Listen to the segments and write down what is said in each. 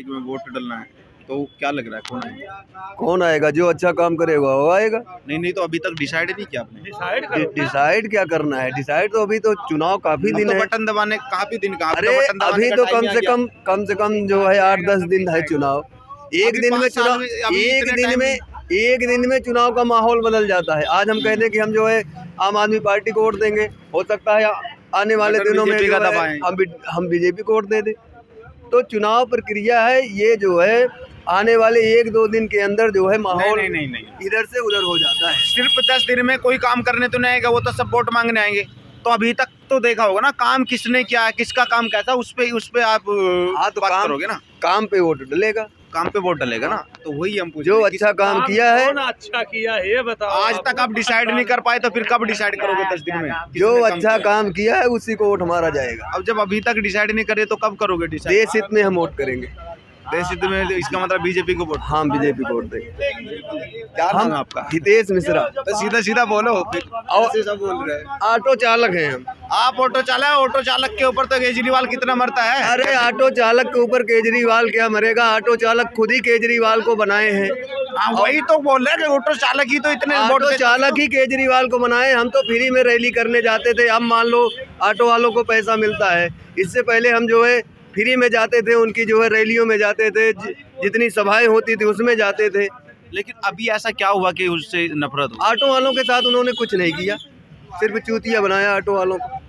में वोट डालना है, तो क्या लग रहा है कौन आएगा? जो अच्छा काम करेगा वो आएगा। नहीं तो अभी तक डिसाइड नहीं किया आपने। डिसाइड क्या करना है? डिसाइड तो अभी तो चुनाव काफी दिन है। बटन दबाने काफी दिन का। अरे अभी तो कम से कम जो है 8-10 दिन है चुनाव। एक दिन में चुनाव का माहौल बदल जाता है। आज हम कहते हैं कि हम जो है आम आदमी पार्टी को वोट देंगे, हो सकता है आने वाले दिनों में जो है हम बीजेपी को वोट दे दें। तो चुनाव प्रक्रिया है ये, जो है आने वाले 1-2 दिन के अंदर जो है माहौल नहीं इधर से उधर हो जाता है। सिर्फ 10 दिन में कोई काम करने तो नहीं आएगा, वो तो सब वोट मांगने आएंगे। तो अभी तक तो देखा होगा ना, काम किसने किया, किसका काम कैसा, उस पे आप तो बात करोगे ना। काम पे वोट डलेगा, काम पे वोट डलेगा ना। तो वही हम पूछ जो अच्छा काम किया है, अच्छा किया है ये बताओ। आज तक आप डिसाइड नहीं कर पाए तो फिर कब डिसाइड करोगे 10 दिन में? जो अच्छा काम किया है उसी को वोट हमारा जाएगा। अब जब अभी तक डिसाइड नहीं करे तो कब करोगे डिसाइड? देश हित में हम वोट करेंगे। देश हित में इसका मतलब बीजेपी को वोट? हाँ, बीजेपी को वोट देंगे। क्या नाम है आपका? हितेश मिश्रा। तो सीधा बोलो, ऐसे सब बोल रहे हैं। ऑटो चालक हैं हम। आप ऑटो चालक के ऊपर तो केजरीवाल कितना मरता है। अरे ऑटो चालक के ऊपर केजरीवाल क्या मरेगा? ऑटो चालक खुद ही केजरीवाल को बनाए हैं। वही तो बोल रहे हैं कि ऑटो चालक ही तो इतने ऑटो चालक ही केजरीवाल को बनाए। हम तो फ्री में रैली करने जाते थे। अब मान लो ऑटो वालों को पैसा मिलता है, इससे पहले हम जो है फ्री में जाते थे, उनकी जो है रैलियों में जाते थे, जितनी सभाएं होती थी उसमें जाते थे। लेकिन अभी ऐसा क्या हुआ कि उससे नफरत हो? ऑटो वालों के साथ उन्होंने कुछ नहीं किया, सिर्फ चूतिया बनाया ऑटो वालों को।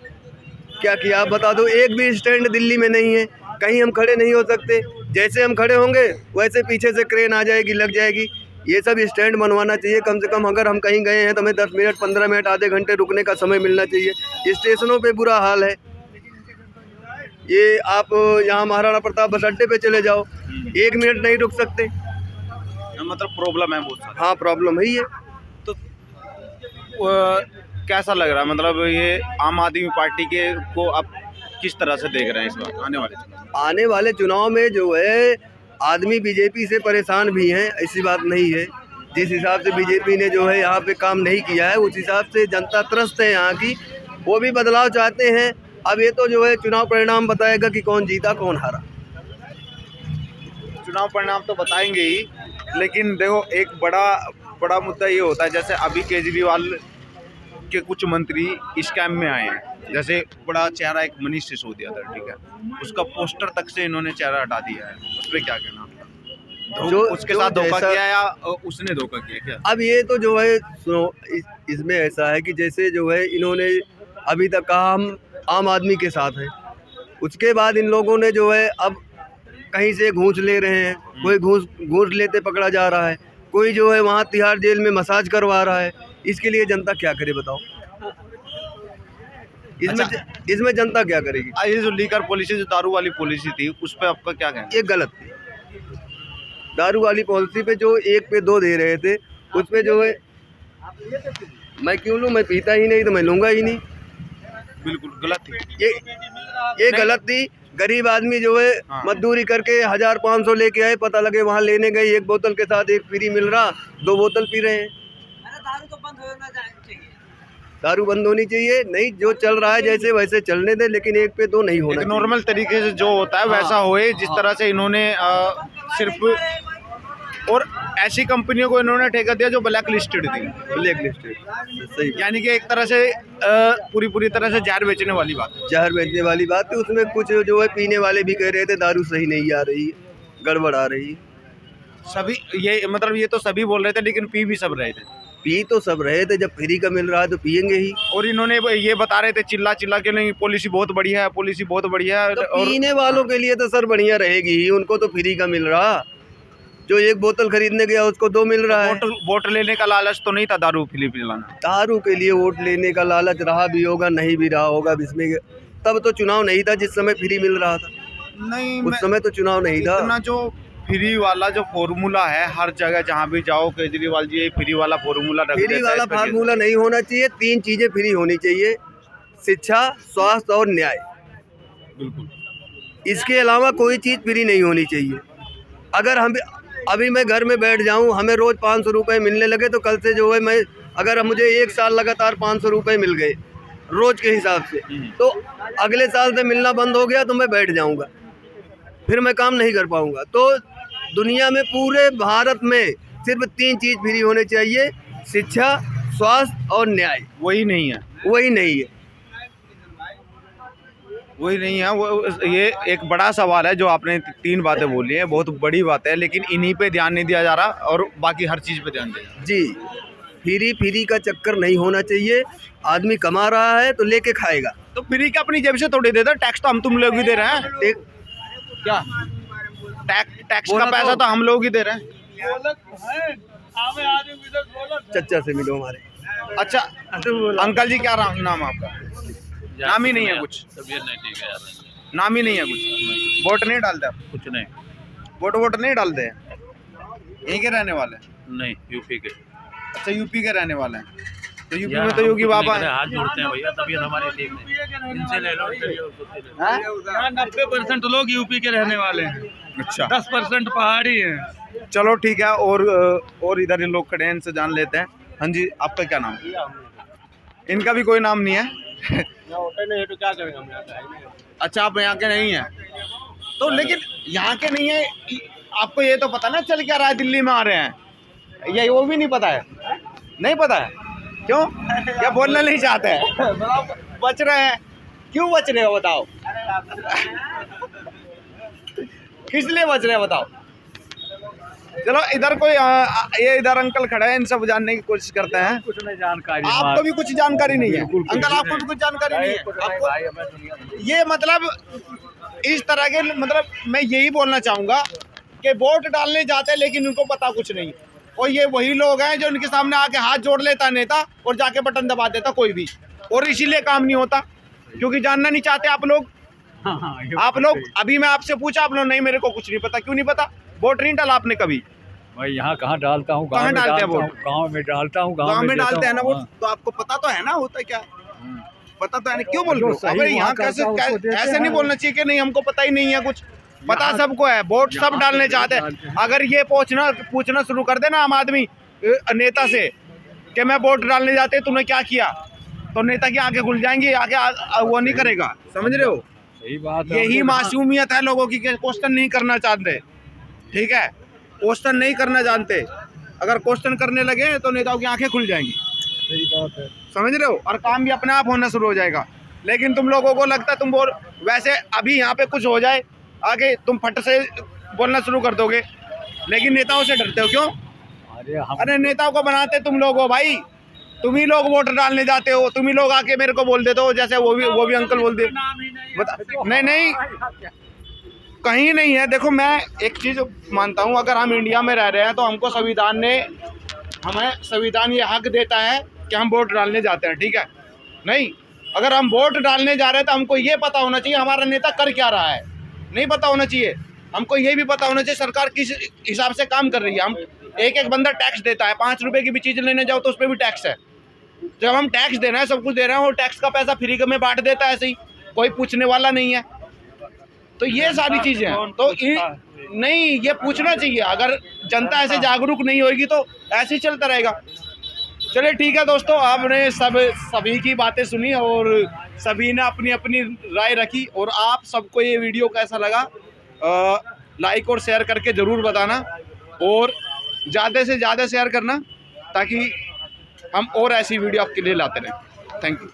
क्या किया आप बता दो? एक भी स्टैंड दिल्ली में नहीं है, कहीं हम खड़े नहीं हो सकते। जैसे हम खड़े होंगे वैसे पीछे से क्रेन आ जाएगी, लग जाएगी। ये सब स्टैंड बनवाना चाहिए कम से कम। अगर हम कहीं गए हैं तो हमें 10 मिनट 15 मिनट आधे घंटे रुकने का समय मिलना चाहिए। स्टेशनों पे बुरा हाल है। ये आप यहाँ महाराणा प्रताप बस अड्डे पे चले जाओ, 1 मिनट नहीं रुक सकते। मतलब प्रॉब्लम है बहुत सारा। हाँ, प्रॉब्लम है ये। तो कैसा लग रहा है, मतलब ये आम आदमी पार्टी के को आप किस तरह से देख रहे हैं इस बार आने वाले चुनाव में? जो है आदमी बीजेपी से परेशान भी हैं, ऐसी बात नहीं है। जिस हिसाब से बीजेपी ने जो है यहाँ पे काम नहीं किया है, उस हिसाब से जनता त्रस्त है यहाँ की। वो भी बदलाव चाहते हैं। अब ये तो जो है चुनाव परिणाम बताएगा कि कौन जीता कौन हारा। चुनाव परिणाम तो बताएंगे ही, लेकिन देखो एक बड़ा मुद्दा ये होता है, जैसे अभी केजरीवाल के कुछ मंत्री स्कैम में आए हैं। जैसे बड़ा चेहरा एक मनीष सिसोदिया था, ठीक है, उसका पोस्टर तक से इन्होंने चेहरा हटा दिया है। उस पर क्या कहना? जो उसके साथ धोखा किया या उसने धोखा किया क्या? अब ये तो जो है सुनो, इसमें ऐसा है कि जैसे जो है इन्होंने अभी तक कहा हम आम आदमी के साथ हैं, उसके बाद इन लोगों ने जो है अब कहीं से घूस ले रहे हैं। कोई घूस लेते पकड़ा जा रहा है, कोई जो है वहाँ तिहाड़ जेल में मसाज करवा रहा है। इसके लिए जनता क्या करे बताओ? इसमें जनता क्या करेगी? ये जो लीकर पॉलिसी, जो दारू वाली पॉलिसी थी, उस पर आपका क्या कहना? ये गलत थी। दारू वाली पॉलिसी पे जो 1 पे 2 दे रहे थे, उस पे जो है मैं क्यों लूँ? मैं पीता ही नहीं तो मैं लूँगा ही नहीं। बिल्कुल गलत थी ये गलत थी। गरीब आदमी जो है मजदूरी करके 1000-500 लेके आए, पता लगे वहाँ लेने गए 1 बोतल के साथ 1 फ्री मिल रहा, 2 बोतल पी रहे हैं। दारू तो बंद होना चाहिए। दारू बंद होनी चाहिए। नहीं, जो चल रहा है जैसे वैसे चलने दे, लेकिन 1 पे 2 नहीं होना। नॉर्मल तरीके से जो होता है वैसा होए, जिस तरह से इन्होंने सिर्फ और ऐसी कंपनियों को इन्होंने ठेका दिया जो ब्लैक लिस्टेड थी। ब्लैक लिस्टेड सही, यानी कि एक तरह से पूरी तरह से जहर बेचने वाली बात। जहर बेचने वाली बात थी। उसमें कुछ जो है पीने वाले भी कह रहे थे दारू सही नहीं आ रही, गड़बड़ आ रही। सभी ये मतलब ये तो सभी बोल रहे थे, लेकिन पी भी सब रहे थे। पी तो सब रहे थे, जब फ्री का मिल रहा है तो पियेंगे ही। और इन्होंने ये बता रहे थे चिल्ला के नहीं, पॉलिसी बहुत बढ़िया है, पॉलिसी बहुत बढ़िया है। तो पीने वालों के लिए तो सर बढ़िया रहेगी ही, उनको तो फ्री का मिल रहा। जो 1 बोतल खरीदने गया उसको 2 मिल रहा है। वोट लेने का लालच तो नहीं था दारू पिलाना? दारू के लिए वोट लेने का लालच रहा भी होगा, नहीं भी रहा होगा। इसमें तब तो चुनाव नहीं था जिस समय फ्री मिल रहा था। नहीं, उस समय तो चुनाव नहीं था। इतना जो फ्री वाला जो फॉर्मूला है, हर जगह जहाँ भी जाओ केजरीवाल जी फ्री वाला फॉर्मूला रख देते हैं। फ्री वाला फार्मूला नहीं होना चाहिए। 3 चीजें फ्री होनी चाहिए, शिक्षा, स्वास्थ्य और न्याय। बिल्कुल, इसके अलावा कोई चीज़ फ्री नहीं होनी चाहिए। अगर हम अभी मैं घर में बैठ जाऊं, हमें रोज़ 500 रुपये मिलने लगे, तो कल से जो है मैं अगर मुझे 1 साल लगातार 500 रुपये मिल गए रोज़ के हिसाब से, तो अगले साल से मिलना बंद हो गया तो मैं बैठ जाऊंगा। फिर मैं काम नहीं कर पाऊँगा। तो दुनिया में पूरे भारत में सिर्फ 3 चीज़ फ्री होने चाहिए, शिक्षा, स्वास्थ्य और न्याय। वही नहीं है, वही नहीं है। वही नहीं है। वो ये एक बड़ा सवाल है जो आपने 3 बातें बोली हैं, बहुत बड़ी बात है, लेकिन इन्हीं पे ध्यान नहीं दिया जा रहा और बाकी हर चीज़ पे ध्यान दिया। जी, फ्री का चक्कर नहीं होना चाहिए। आदमी कमा रहा है तो लेके खाएगा। तो फ्री का अपनी जेब से थोड़ी देता, टैक्स तो हम तुम लोग ही दे रहे हैं। एक क्या टैक्स का बोला पैसा तो हम लोग ही दे रहे हैं। चच्चा से मिलो हमारे। अच्छा अंकल जी, क्या नाम आपका? नाम ही नहीं है कुछ, तबीयत नहीं ठीक है यार। नाम ही नहीं है कुछ। वोट नहीं डालते आप? कुछ नहीं। वोट नहीं डालते हैं? यहीं के रहने वाले हैं? नहीं, यूपी के। अच्छा, यूपी के रहने वाले हैं। तो यूपी यार, में तो हम योगी कुछ नहीं बाबा कर रहे, हैं। हाथ जोड़ते हैं भैया, तबीयत हमारी ठीक नहीं। इनसे ले लो, इनसे ले लो, उससे ले लो। हैं? 90% लोग यूपी के रहने वाले हैं, अच्छा 10% पहाड़ी हैं। चलो ठीक है। और इधर ये लोग खड़े हैं, इनसे जान लेते हैं। हाँ जी, आपका क्या नाम है? इनका भी कोई नाम नहीं है। नहीं तो क्या करेंगे हम यहाँ पे? अच्छा, आप यहाँ के नहीं हैं तो, लेकिन यहाँ के नहीं है, आपको ये तो पता ना चल क्या रहा है दिल्ली में आ रहे हैं, ये वो भी नहीं पता है? नहीं पता है? क्यों? या बोलना नहीं चाहते हैं? बच रहे हैं? क्यों बच रहे हो बताओ? किस लिए बच रहे हैं बताओ? चलो इधर कोई ये इधर अंकल खड़े हैं, इनसे जानने की कोशिश करते हैं। कुछ नहीं जानकारी। आपको भी कुछ जानकारी नहीं है अंकल? आपको भी कुछ जानकारी नहीं है? आपको ये मतलब इस तरह के, मतलब मैं यही बोलना चाहूँगा कि वोट डालने जाते हैं लेकिन उनको पता कुछ नहीं। और ये वही लोग हैं जो उनके सामने आके हाथ जोड़ लेता है नेता और जाके बटन दबा देता कोई भी, और इसीलिए काम नहीं होता क्योंकि जानना नहीं चाहते आप लोग। आप लोग अभी मैं आपसे पूछा, आप लोग नहीं, मेरे को कुछ नहीं पता। क्यों नहीं पता? वोट नहीं डाला आपने कभी? भाई यहाँ कहाँ डालता हूँ, कहाँ डालते हैं वोट? गाँव में डालता हूँ, गाँव में डालते हैं ना वोट, हाँ। तो आपको पता तो है ना होता क्या? पता तो है ना, क्यों बोल रहे हो? सही अबे यहाँ वहाँ कैसे करता है, उसको देते ऐसे नहीं हैं। बोलना चाहिए कि नहीं हमको पता ही नहीं है कुछ। पता सबको है, वोट सब डालने चाहते हैं। अगर ये पूछना शुरू कर देना आम आदमी नेता से कि मैं वोट डालने जाते तूने क्या किया, तो नेता की आंखें खुल जाएंगी, आगे वो नहीं करेगा। समझ रहे हो? सही बात है। यही मासूमियत है लोगों की, क्वेश्चन नहीं करना चाहते। ठीक है, क्वेश्चन नहीं करना जानते। अगर क्वेश्चन करने लगे तो नेताओं की आंखें खुल जाएंगी। सही बात है। समझ रहे हो? और काम भी अपने आप होना शुरू हो जाएगा। लेकिन तुम लोगों को लगता है तुम बोल, वैसे अभी यहाँ पे कुछ हो जाए आगे तुम फट से बोलना शुरू कर दोगे, लेकिन नेताओं से डरते हो क्यों? अरे नेताओं को बनाते तुम लोग हो भाई, तुम ही लोग वोट डालने जाते हो, तुम ही लोग आके मेरे को बोल देते हो, जैसे वो भी अंकल बोल दे। नहीं कहीं नहीं है। देखो मैं एक चीज़ मानता हूँ, अगर हम इंडिया में रह रहे हैं तो हमको संविधान ये हक देता है कि हम वोट डालने जाते हैं। ठीक है? नहीं, अगर हम वोट डालने जा रहे हैं तो हमको ये पता होना चाहिए हमारा नेता कर क्या रहा है। नहीं पता होना चाहिए, हमको ये भी पता होना चाहिए सरकार किस हिसाब से काम कर रही है। हम एक बंदा टैक्स देता है, 5 रुपए की भी चीज़ लेने जाओ तो उस पर भी टैक्स है। जब हम टैक्स दे रहे हैं, सब कुछ दे रहे हैं, और टैक्स का पैसा फ्री में बांट देता है ऐसे ही, कोई पूछने वाला नहीं है। तो ये सारी चीज़ें हैं, तो नहीं ये पूछना चाहिए। अगर जनता ऐसे जागरूक नहीं होगी तो ऐसे ही चलता रहेगा। चलिए ठीक है दोस्तों, आपने सभी की बातें सुनी और सभी ने अपनी अपनी राय रखी। और आप सबको ये वीडियो कैसा लगा लाइक और शेयर करके ज़रूर बताना, और ज़्यादा से ज़्यादा शेयर करना ताकि हम और ऐसी वीडियो आपके लिए लाते रहें। Thank you.